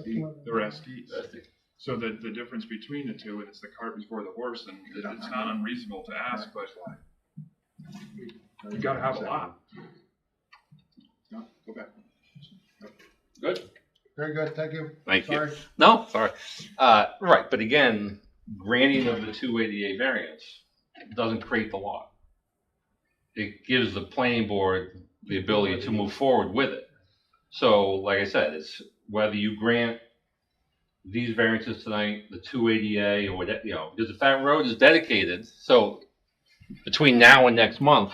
The rest eats. So the difference between the two, and it's the cart before the horse, and it's not unreasonable to ask, but you gotta have a lot. No, go back. Good. Very good, thank you. Thank Sorry. you. No, sorry. Right, but again, granting of the 288 variance doesn't create the lot. It gives the planning board the ability to move forward with it. So, like I said, it's whether you grant these variances tonight, the 280A or whatever, because if that road is dedicated, so between now and next month,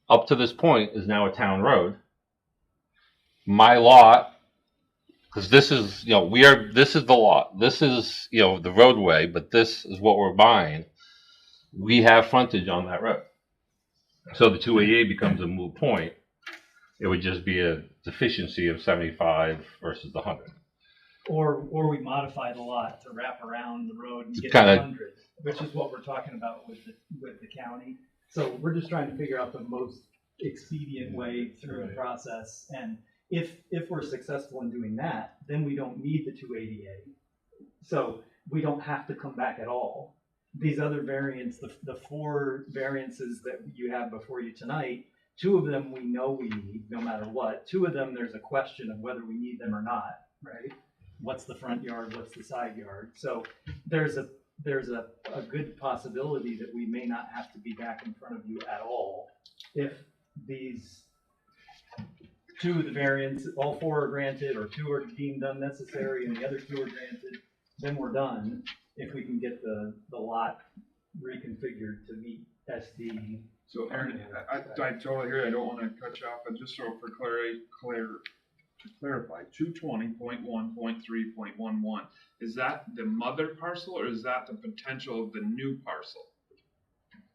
up to this point is now a town road. My lot, because this is, this is the lot, this is, the roadway, but this is what we're buying. We have frontage on that road. So the 288 becomes a moot point. It would just be a deficiency of 75 versus the 100. Or we modify the lot to wrap around the road and get kinda, to 100, which is what we're talking about with the county. So we're just trying to figure out the most expedient way through the process. And if we're successful in doing that, then we don't need the 288. So we don't have to come back at all. These other variants, the 4 variances that you have before you tonight, 2 of them we know we need no matter what. 2 of them there's a question of whether we need them or not, right? What's the front yard, what's the side yard? So there's a good possibility that we may not have to be back in front of you at all if these 2 of the variants, all 4 are granted, or 2 are deemed unnecessary and the other 2 are granted, then we're done if we can get the lot reconfigured to meet SD. So Aaron, I totally agree. I don't want to cut you off, but just so for to clarify, 220.1.3.11, is that the mother parcel or is that the potential of the new parcel?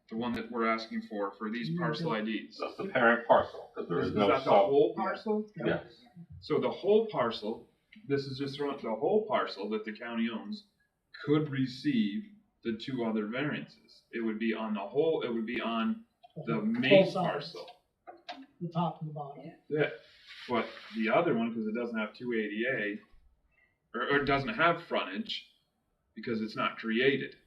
The one that we're asking for these parcel IDs? That's the parent parcel, because there is no that the whole parcel? Yes. So the whole parcel, this is just the whole parcel that the county owns, could receive the 2 other variances. It would be on the whole, it would be on the main parcel. The top and the bottom. Yeah, but the other one, because it doesn't have 280A, or it doesn't have frontage, because it's not created.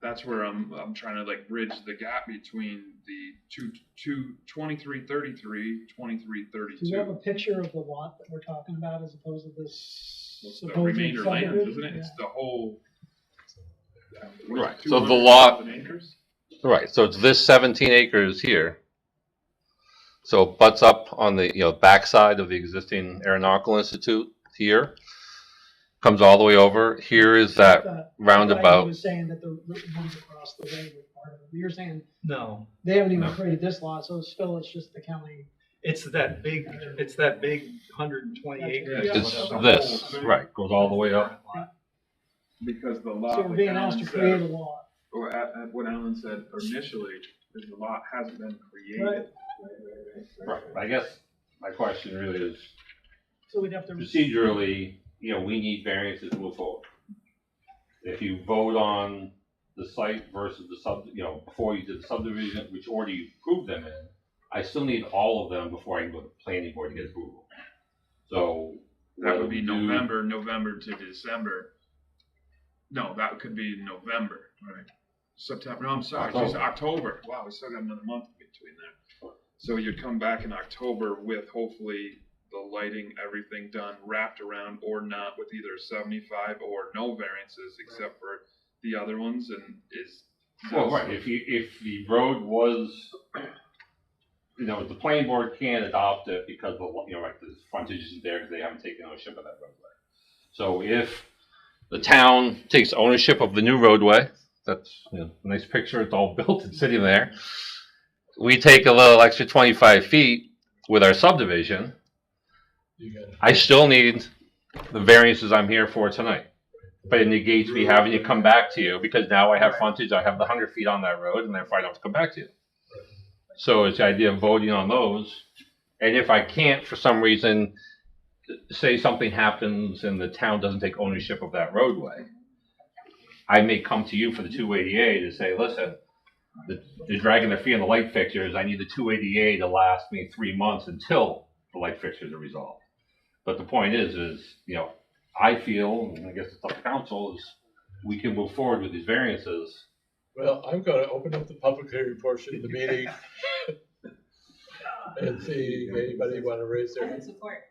That's where I'm trying to bridge the gap between the 2333, 2332. Do you have a picture of the lot that we're talking about as opposed to this? The remainder land, isn't it? It's the whole. Right. So the lot. Acres? Right. So it's this 17 acres here. So it butts up on the backside of the existing Aeronautical Institute here. Comes all the way over. Here is that roundabout. I was saying that the ones across the way were part of it. You're saying No, they haven't even created this lot, so it's just the county. it's that big 120 acres. Yeah. It's this, right, goes all the way up. Because the lot. So we're being asked to create a lot. Or at what Alan said initially, is the lot hasn't been created. Right. Right. I guess my question really is, So we'd have to. procedurally, we need variances to move forward. If you vote on the site versus the before you did the subdivision, which order you approved them in, I still need all of them before I can go to the planning board to get approval. So That would be November to December. No, that could be November, right? September, no, I'm sorry, it's October. Wow, we still got another month between there. So you'd come back in October with hopefully the lighting, everything done, wrapped around or not, with either 75 or no variances except for the other ones, and well, right. If the road was, the planning board can't adopt it because the frontage isn't there because they haven't taken ownership of that roadway. So if the town takes ownership of the new roadway, that's a nice picture. It's all built and sitting there. We take a little extra 25 feet with our subdivision. I still need the variances I'm here for tonight. But it negates me having to come back to you because now I have frontage, I have the 100 feet on that road, and therefore I don't have to come back to you. So it's the idea of voting on those. And if I can't, for some reason, say something happens and the town doesn't take ownership of that roadway, I may come to you for the 280A to say, listen, they're dragging their feet on the light fixtures. I need the 280A to last me 3 months until the light fixtures are resolved. But the point is, I feel, and I guess it's up to council, is we can move forward with these variances. Well, I'm gonna open up the public hearing portion of the meeting and see if anybody wanna raise their hand. Support.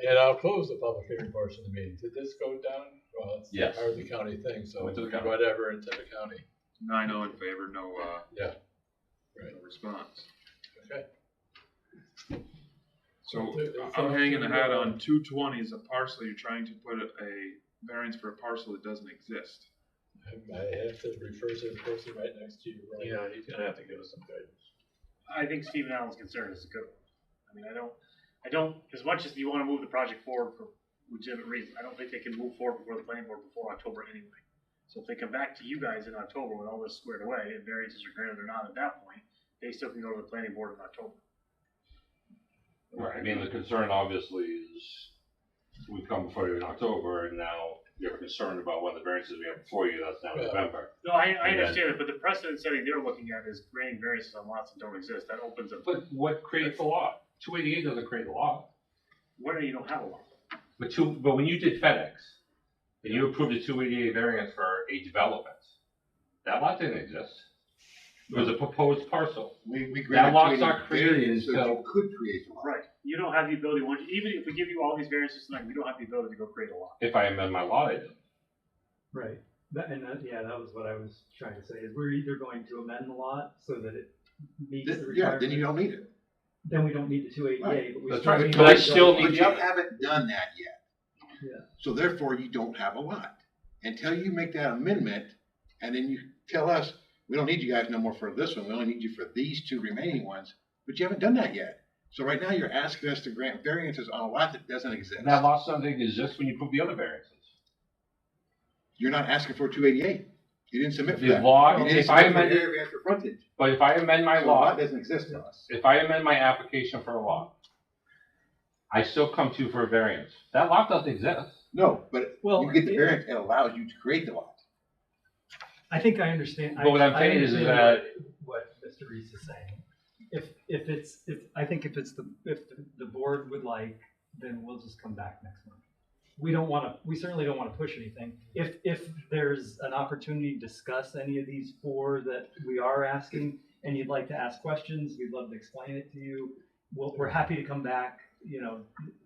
And I'll close the public hearing portion of the meeting. Did this go down? Well, it's Yes. part of the county thing, so Went to the county. whatever into the county. 9-0 in favor, no, Yeah. no response. Okay. So I'm hanging the hat on 220 is a parcel, you're trying to put a variance for a parcel that doesn't exist. I have to refer to the person right next to you. Right? Yeah, he's gonna have to give us some guidance. I think Stephen Allen's concern is a good one. I mean, I don't, as much as you wanna move the project forward for legitimate reasons, I don't think they can move forward before the planning board before October anyway. So if they come back to you guys in October with all this squared away, and variances are granted or not at that point, they still can go to the planning board in October. Right, I mean, the concern obviously is, we've come before you in October, and now you're concerned about one of the variances we have before you, that's now Well, November. No, I And then- understand it, but the precedent setting they're looking at is granting variances on lots that don't exist, that opens up, But what creates a lot? 288 doesn't create a lot. where you don't have a lot. But when you did FedEx, and you approved a 288 variance for a development, that lot didn't exist. It was a proposed parcel. We That granted lot's 280 not created variance so until- you could create a lot. Right, you don't have the ability, even if we give you all these variances tonight, we don't have the ability to go create a lot. If I amend my lot, I did. Right. Yeah, that was what I was trying to say, is we're either going to amend the lot so that it meets the requirements. Yeah, then you don't need it. Then we don't need the 288, Right. but we That's still right, need. but I to- still need But the you other. haven't done that yet. Yeah. So therefore, you don't have a lot. Until you make that amendment, and then you tell us, we don't need you guys no more for this one, we only need you for these 2 remaining ones, but you haven't done that yet. So right now, you're asking us to grant variances on a lot that doesn't exist. That lot doesn't exist when you prove the other variances. You're not asking for 288. You didn't submit for The that. lot, You didn't if I submit for amend the it, area variance for frontage. but if I amend my So a lot lot, doesn't exist to us. if I amend my application for a lot, I still come to you for a variance. That lot doesn't exist. No, but Well, you get the it- variance, it allows you to create the lot. I think I understand. But what I'm I saying is understand that- what Mr. Reese is saying. If the board would like, then we'll just come back next month. We certainly don't want to push anything. If there's an opportunity to discuss any of these 4 that we are asking, and you'd like to ask questions, we'd love to explain it to you. We're happy to come back, we're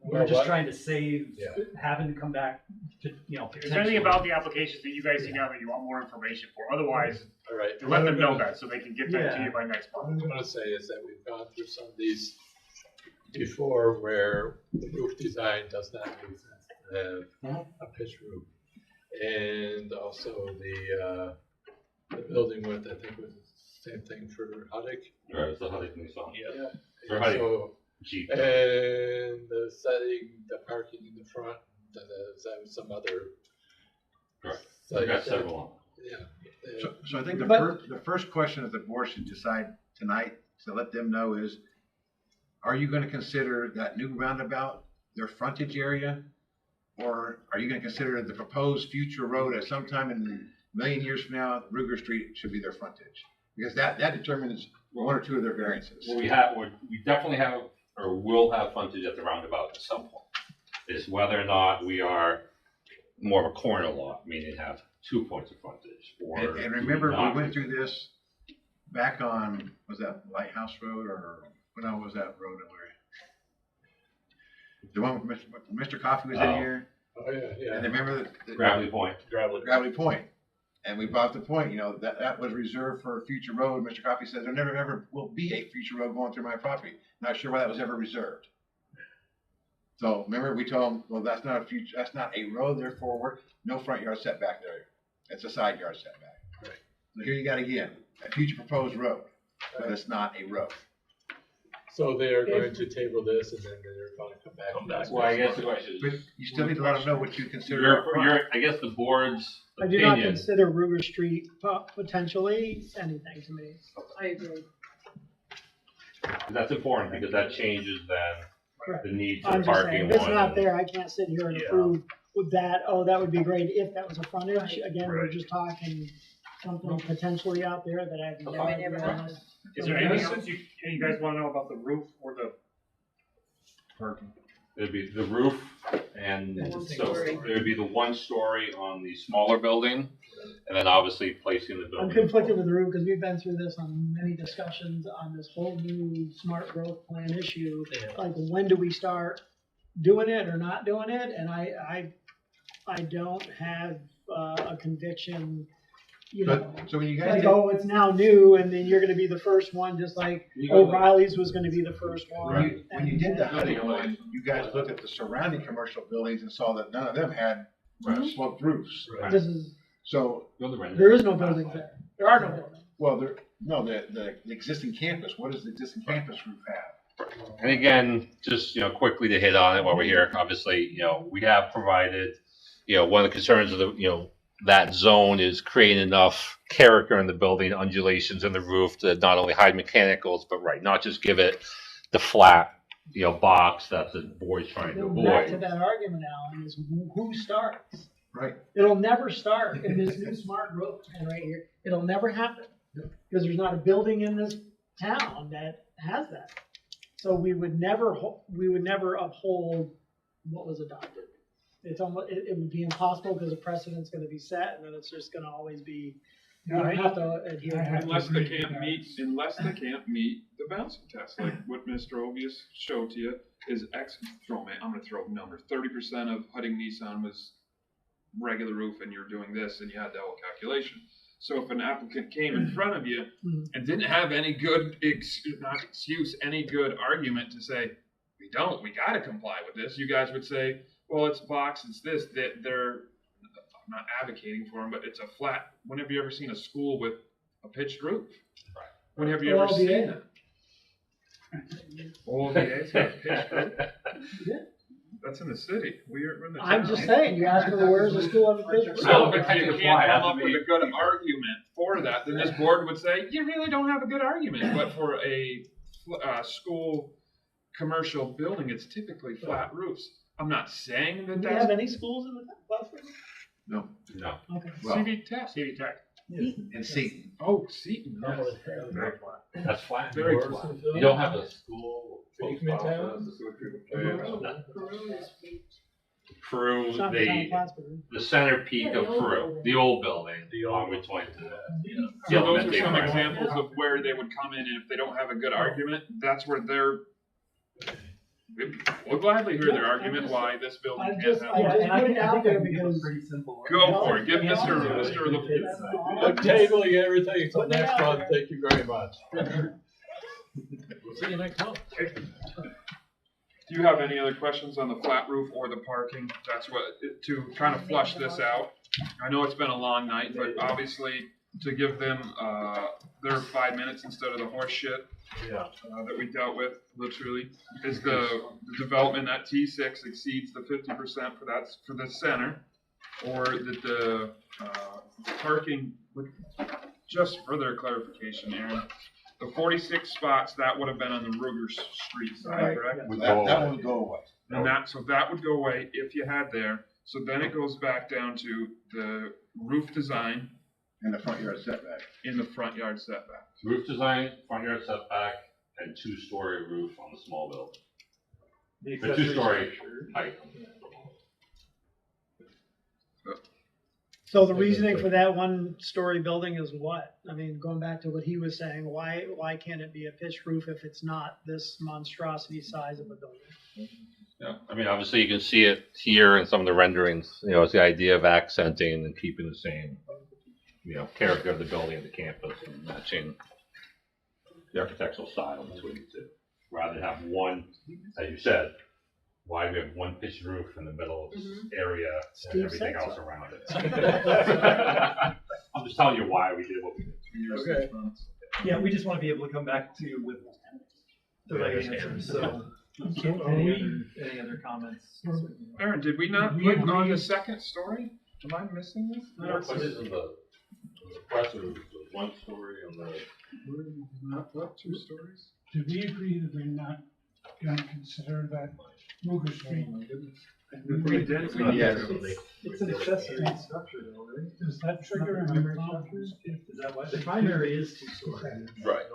Well, just what- trying to save Yeah. having to come back to, Is there anything potentially. about the applications that you guys see now that you want more information for? Otherwise, All right. let them know that so they can get that to Yeah. you by next What month. I'm gonna say is that we've gone through some of these before where the roof design does not make sense to have a pitch roof. And also the building width, I think was the same thing for Huddick. Right, it's the Huddick Nissan. Yeah. For And Huddick. so, Jeep. and the setting, the parking in the front, that was some other. Correct. So I've got several on. Yeah. So I think the But- first question that the board should decide tonight, to let them know is, are you gonna consider that new roundabout their frontage area? Or are you gonna consider the proposed future road at some time in a million years from now, Ruger Street should be their frontage? Because that determines 1 or 2 of their variances. Well, we definitely have, or will have frontage at the roundabout at some point. It's whether or not we are more of a corner lot, meaning have 2 points of frontage, or. And remember, not. we went through this back on, was that Lighthouse Road, or, no, was that road in Larry? The one with Mr. Coffee was in Oh. here, Oh, yeah, yeah. and remember the Gravity Point. Gravity Point. And we brought the point, that was reserved for a future road. Mr. Coffey says there never ever will be a future road going through my property. Not sure why that was ever reserved. So remember, we told him, well, that's not a road, therefore no front yard setback there. It's a side yard setback. Right. So here you got again, a future proposed road, but it's not a road. So they are going to table this and then they're gonna come back. Well, I guess the question But is, you still need to let them know what you consider a front. I guess the board's I do not opinion, consider Ruger Street potentially anything to me. I agree. that's important, because that changes then the need for I'm just saying, parking if it's one. not there, I can't sit here and Yeah. approve with that, oh, that would be great if that was a frontage. Again, we're Right. just talking something potentially out there that I've Okay. never Never realized. Is there anything else you guys wanna know about the roof or the Parking. It'd be the roof, and One so story. it would be the one story on the smaller building, and then obviously placing the I'm building. conflicted with the roof because we've been through this on many discussions on this whole new smart growth plan issue. Like, when do we start doing it or not doing it? And I don't have a conviction, you know. So when you guys Like, did, oh, it's now new, and then you're gonna be the first one, just like O'Reilly's was gonna be the first one. when you did the Huddy one, you guys looked at the surrounding commercial buildings and saw that none of them had sloped roofs. This is, So, there is no buildings there. There are no buildings. well, the existing campus, what does the existing campus roof have? And again, just, quickly to hit on it while we're here, obviously, we have provided, one of the concerns of the, that zone is creating enough character in the building, undulations in the roof to not only hide mechanicals, but not just give it the flat, box that the board's trying to Go back to avoid. that argument, Alan, is who starts? Right. It'll never start in this new smart growth plan right here. It'll never happen. Because there's not a building in this town that has that. So we would never uphold what was adopted. It's almost, it would be impossible because the precedent's gonna be set, and then it's just gonna always be, you don't have to adhere. to it. Unless they can't meet the bouncing test, like what Mr. Ovius showed to you is I'm gonna throw numbers. 30% of Hudding Nissan was regular roof, and you're doing this, and you had the whole calculation. So if an applicant came in front of you and didn't have any good any good argument to say, we gotta comply with this, you guys would say, well, it's box, it's this, that I'm not advocating for them, but it's a flat. When have you ever seen a school with a pitched roof? Right. When have you ever seen that? OLVA's got a pitched roof. That's in the city. We're in the town. I'm just saying, you asked me where's the school of a pitch. So if you can't come up with a good argument for that, then this board would say, you really don't have a good argument. But for a school commercial building, it's typically flat roofs. I'm not saying that Do we have that's any schools in the Plattsburgh? No. Okay. Well, CV Tech. CV Tech. and Seton. Oh, Seton. No, Yes. it's very flat. That's flat. Very flat. You don't have a school. Beekman Town? Peru, It's not the town of Plattsburgh. the center peak of Peru, the old building, along with 22. So those are elementary some school. examples of where they would come in, and if they don't have a good argument, that's where we'll gladly hear their argument why this building I'm can't just- have. I one. just put it out there I think because- pretty simple. Go for it. Give Yeah. Mr. That's all. I'm tabling everything until Put it next out month. there. Thank you very much. We'll see you next month. Do you have any other questions on the flat roof or the parking? That's what, to kind of flush this out. I know it's been a long night, but obviously to give them, their 5 minutes instead of the horse shit that we dealt with, literally, is the development at T6 exceeds the 50% for the center, or that the parking, just further clarification, Aaron, the 46 spots, that would have been on the Ruger Street side, correct? That would go away. And that would go away if you had there. So then it goes back down to the roof design And the front yard setback. in the front yard setback. Roof design, front yard setback, and 2-story roof on the small building. The The 2-story height. So the reasoning for that one-story building is what? I mean, going back to what he was saying, why can't it be a pitched roof if it's not this monstrosity size of a building? Yeah, I mean, obviously you can see it here in some of the renderings, it's the idea of accenting and keeping the same, character of the building and the campus and matching the architectural style between the two. Rather than have one, as you said, why do we have one pitched roof in the middle of this area and Steve everything said else so. around it? I'm just telling you why we did what we did. Okay. Yeah, we just want to be able to come back to you with the right answers, so. Any other comments? Aaron, did we not put on the second story? Am I missing this? What is in the press roof, the 1-story on the. Not what, 2 stories? Did we agree that we're not gonna consider that Ruger Street? If we did, we Yes. It's an accessory structure though, right? Does that trigger an conflict? Is that why? The primary is 2-story. Right.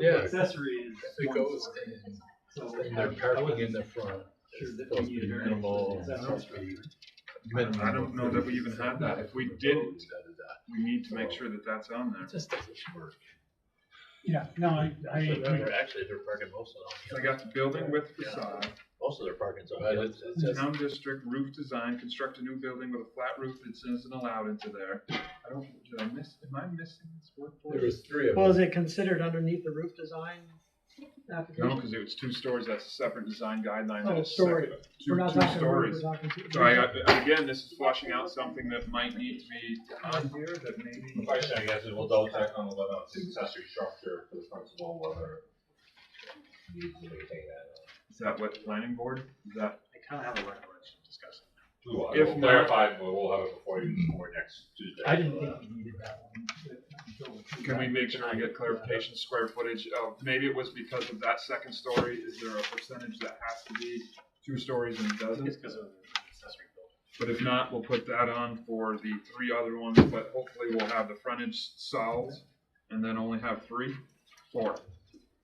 Yeah, Accessory is it 1 goes, story. So they're parking in the front. sure that Supposed we to be need a minimal, variance. supposed to be I don't know that we even had that. If we didn't, Da-da-da. we need to make sure that that's on there. It just doesn't work. Yeah, no, I agree. Actually, they're parking most of So I them. got the building with facade, Most of their parking's on But the it's outside. just, town district, roof design, construct a new building with a flat roof that isn't allowed into there. Am I missing this word for there it? was 3 of Well, is them. it considered underneath the roof design No, application? because it was 2 stories, that's a separate design guideline. Oh, that's story. separate. We're not Two talking roof, stories. we're talking. So again, this is flushing out something that might need to be on here, that The maybe. question, I guess, is we'll double check on whether it's an accessory structure for the principal, whether you need to maintain that. Is that what planning board, is that? I kinda have a recollection discussing. If If not- clarified, we'll have it before you, before next Tuesday. I didn't think we needed that one. until Can we make sure we get clarification, square footage of, maybe it was because of that second story, is there a percentage that has to be 2 stories and it It's doesn't? because of the accessory building. But if not, we'll put that on for the 3 other ones, but hopefully we'll have the frontage solved, and then only have 3, 4,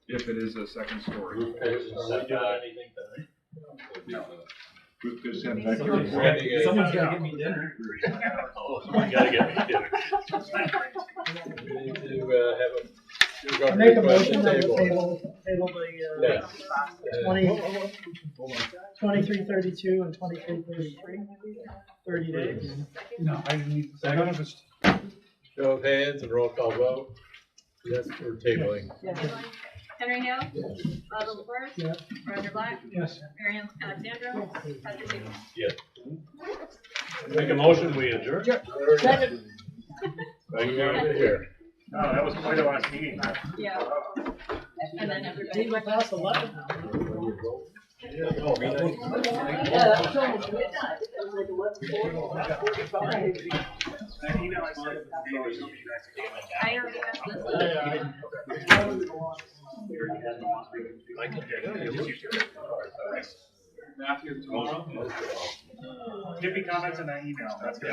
if it is a second story. Roof pitch and Are we doing setback. anything tonight? would be the- Roof goes in back Someone's there. Randy, Someone's gotta get me dinner. Oh, you gotta get me dinner. we need to have a. I make a motion that we table the, Yeah. 2332 and 2333, 30 days. No, I didn't need, none of us. Show of hands and roll call vote. Yes, we're tabling. Henry Hill. Bob LaFleur. Yeah. Roger Black. Yes. Miriam Alexandra. Patrick Bateman. Make a motion, we adjourn. Second. Thank you for here. Oh, that was quite a last meeting. Yeah. And then everybody. We're past 11 now. That email I sent, I already asked this. Matthew, tomorrow? Give me comments on that email, that's good.